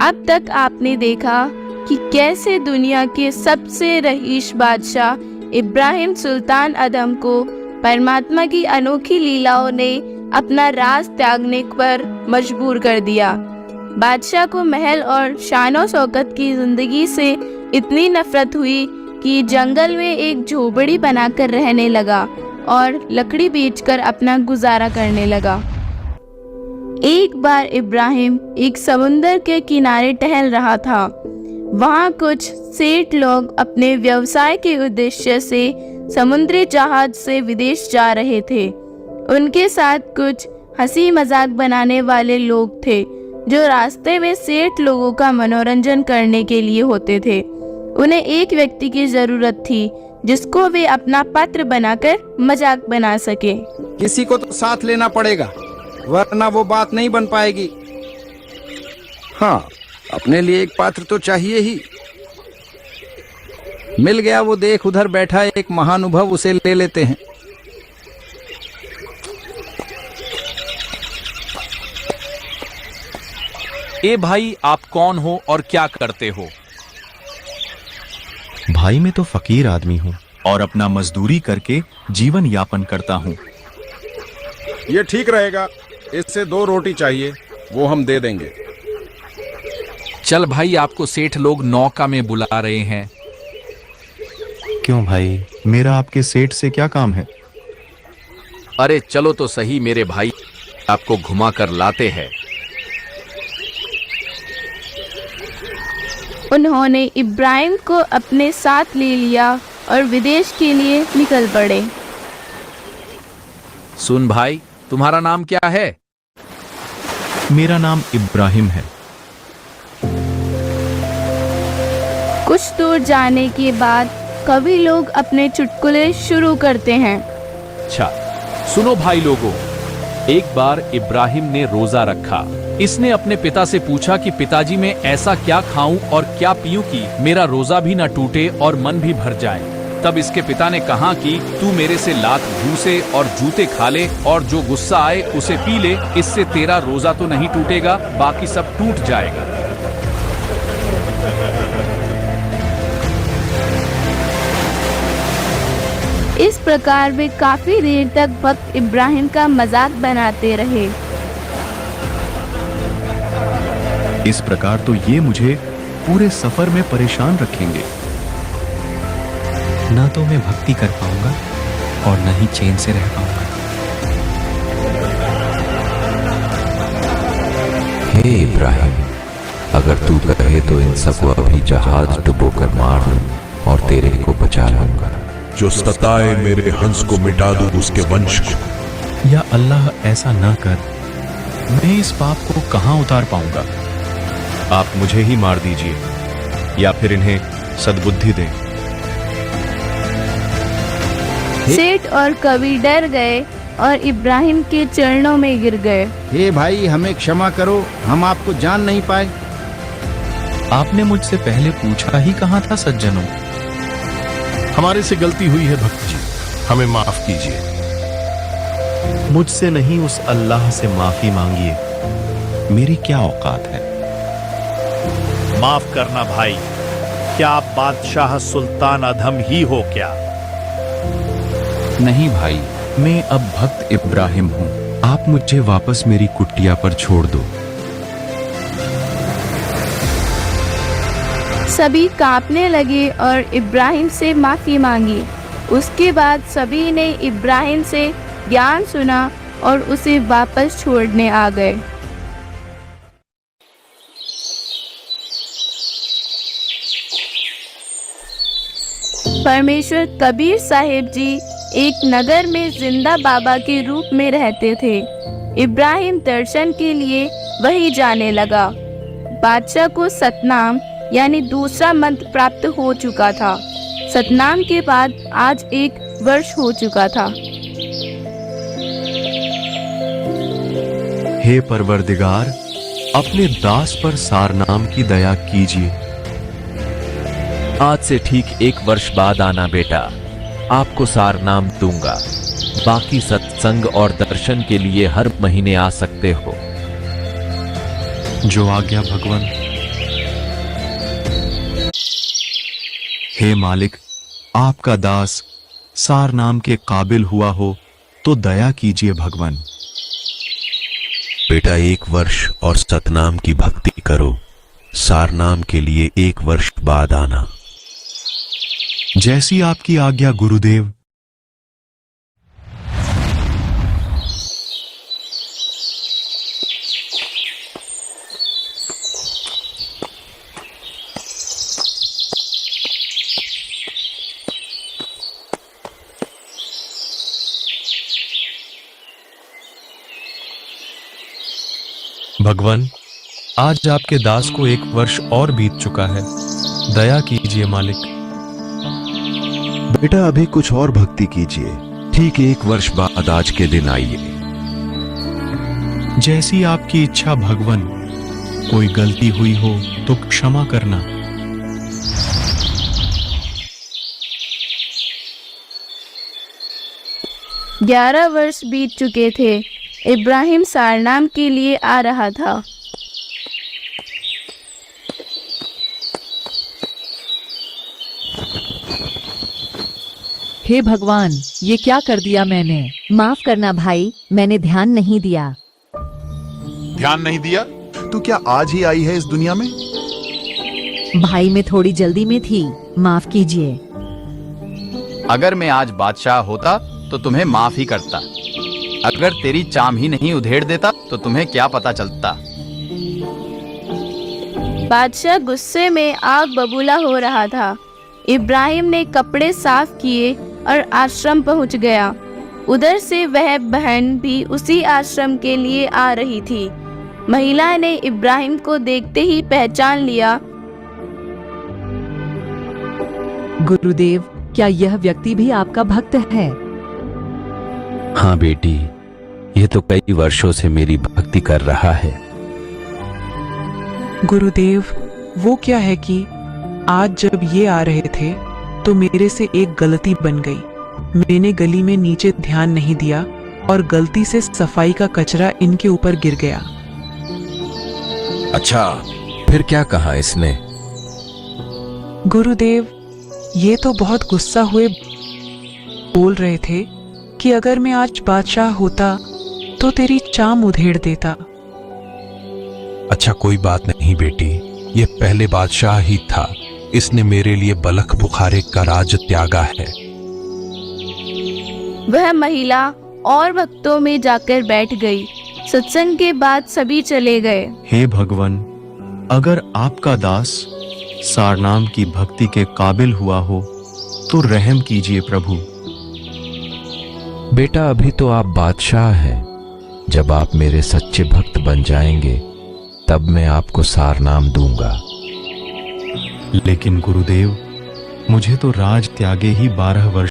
अब तक आपने देखा कि कैसे दुनिया के सबसे रईस बादशाह इब्राहिम सुल्तान अदम को परमात्मा की अनोखी लीलाओं ने अपना राज त्यागने पर मजबूर कर दिया। बादशाह को महल और शानो शौकत की जिंदगी से इतनी नफरत हुई कि जंगल में एक झोपड़ी बनाकर रहने लगा और लकड़ी बेचकर अपना गुजारा करने लगा। एक बार इब्राहिम एक समुंदर के किनारे टहल रहा था। वहाँ कुछ सेठ लोग अपने व्यवसाय के उद्देश्य से समुद्री जहाज से विदेश जा रहे थे। उनके साथ कुछ हंसी मजाक बनाने वाले लोग थे जो रास्ते में सेठ लोगों का मनोरंजन करने के लिए होते थे। उन्हें एक व्यक्ति की जरूरत थी जिसको वे अपना पात्र बनाकर मजाक बना सके। किसी को तो साथ लेना पड़ेगा, वरना वो बात नहीं बन पाएगी। हाँ, अपने लिए एक पात्र तो चाहिए ही। मिल गया, वो देख उधर बैठा एक महानुभव, उसे ले लेते हैं। ए भाई, आप कौन हो और क्या करते हो? भाई मैं तो फकीर आदमी हूँ और अपना मजदूरी करके जीवन यापन करता हूँ। ये ठीक रहेगा, इससे 2 रोटी चाहिए, वो हम दे देंगे। चल भाई, आपको सेठ लोग नौका में बुला रहे हैं। क्यों भाई, मेरा आपके सेठ से क्या काम है? अरे चलो तो सही मेरे भाई, आपको घुमा कर लाते हैं। उन्होंने इब्राहिम को अपने साथ ले लिया और विदेश के लिए निकल पड़े। सुन भाई, तुम्हारा नाम क्या है? मेरा नाम इब्राहिम है। कुछ दूर जाने के बाद कवि लोग अपने चुटकुले शुरू करते हैं। अच्छा सुनो भाई लोगों, एक बार इब्राहिम ने रोजा रखा। इसने अपने पिता से पूछा कि पिताजी मैं ऐसा क्या खाऊं और क्या पीऊं कि मेरा रोजा भी न टूटे और मन भी भर जाए। तब इसके पिता ने कहा कि तू मेरे से लात भूसे और जूते खा ले और जो गुस्सा आए उसे पी ले, इससे तेरा रोजा तो नहीं टूटेगा, बाकी सब टूट जाएगा। इस प्रकार वे काफी देर तक भक्त इब्राहिम का मजाक बनाते रहे। इस प्रकार तो ये मुझे पूरे सफर में परेशान रखेंगे। ना तो मैं भक्ति कर पाऊंगा और न ही चैन से रह पाऊंगा। हे इब्राहिम, अगर तू कहे तो इन सबको अभी जहाज डुबोकर मार दूं और तेरे को बचा लूंगा। जो सताए मेरे हंस को मिटा दूं उसके वंश को। या अल्लाह ऐसा ना कर, मैं इस पाप को कहां उतार पाऊंगा। आप मुझे ही मार दीजिए या फिर इन्हें सद्बुद्धि दें। सेठ और कवि डर गए और इब्राहिम के चरणों में गिर गए। हे भाई, हमें क्षमा करो, हम आपको जान नहीं पाए। आपने मुझसे पहले पूछा ही कहाँ था सज्जनों। हमारे से गलती हुई है भक्त जी, हमें माफ कीजिए। मुझसे नहीं, उस अल्लाह से माफी मांगिए, मेरी क्या औकात है। माफ करना भाई, क्या आप बादशाह सुल्तान अधम ही हो क्या? नहीं भाई, मैं अब भक्त इब्राहिम हूँ। आप मुझे वापस मेरी कुटिया पर छोड़ दो। सभी कांपने लगे और इब्राहिम से माफी मांगी। उसके बाद सभी ने इब्राहिम से ज्ञान सुना और उसे वापस छोड़ने आ गए। परमेश्वर कबीर साहिब जी एक नगर में जिंदा बाबा के रूप में रहते थे। इब्राहिम दर्शन के लिए वहीं जाने लगा। बादशाह को सतनाम यानी दूसरा मंत्र प्राप्त हो चुका था। सतनाम के बाद आज 1 वर्ष हो चुका था। हे परवरदिगार, अपने दास पर सारनाम की दया कीजिए। आज से ठीक 1 वर्ष बाद आना बेटा, आपको सारनाम दूंगा। बाकी सत्संग और दर्शन के लिए हर महीने आ सकते हो। जो आज्ञा भगवान। हे मालिक, आपका दास सार नाम के काबिल हुआ हो तो दया कीजिए भगवान। बेटा 1 वर्ष और सतनाम की भक्ति करो। सार नाम के लिए 1 वर्ष बाद आना। जैसी आपकी आज्ञा गुरुदेव। भगवान, आज आपके दास को 1 वर्ष और बीत चुका है, दया कीजिए मालिक। बेटा अभी कुछ और भक्ति कीजिए। ठीक 1 वर्ष बाद आज के दिन आइए। जैसी आपकी इच्छा भगवान। कोई गलती हुई हो तो क्षमा करना। ग्यारह वर्ष बीत चुके थे। इब्राहिम सारनाम के लिए आ रहा था। हे भगवान, ये क्या कर दिया मैंने। माफ करना भाई, मैंने ध्यान नहीं दिया। ध्यान नहीं दिया? तू क्या आज ही आई है इस दुनिया में? भाई मैं थोड़ी जल्दी में थी, माफ कीजिए। अगर मैं आज बादशाह होता तो तुम्हें माफ ही करता। अगर तेरी चाम ही नहीं उधेड़ देता तो तुम्हें क्या पता चलता। बादशाह गुस्से में आग बबूला हो रहा था। इब्राहिम ने कपड़े साफ किए और आश्रम पहुंच गया। उधर से वह बहन भी उसी आश्रम के लिए आ रही थी। महिला ने इब्राहिम को देखते ही पहचान लिया। गुरुदेव, क्या यह व्यक्ति भी आपका भक्त है? हाँ बेटी, ये तो कई वर्षों से मेरी भक्ति कर रहा है। गुरुदेव, वो क्या है कि आज जब ये आ रहे थे तो मेरे से एक गलती बन गई। मैंने गली में नीचे ध्यान नहीं दिया और गलती से सफाई का कचरा इनके ऊपर गिर गया। अच्छा, फिर क्या कहा इसने? गुरुदेव, ये तो बहुत गुस्सा हुए बोल रहे थे कि अगर मैं आज बादशाह होता तो तेरी चाम उधेड़ देता। अच्छा कोई बात नहीं बेटी, ये पहले बादशाह ही था। इसने मेरे लिए बलख बुखारे का राज त्यागा है। वह महिला और भक्तों में जाकर बैठ गई। सत्संग के बाद सभी चले गए। हे भगवान, अगर आपका दास सारनाम की भक्ति के काबिल हुआ हो तो रहम कीजिए प्रभु। बेटा अभी तो आप बादशाह हैं। जब आप मेरे सच्चे भक्त बन जाएंगे तब मैं आपको सारनाम दूंगा। लेकिन गुरुदेव, मुझे तो राज त्यागे ही 12 वर्ष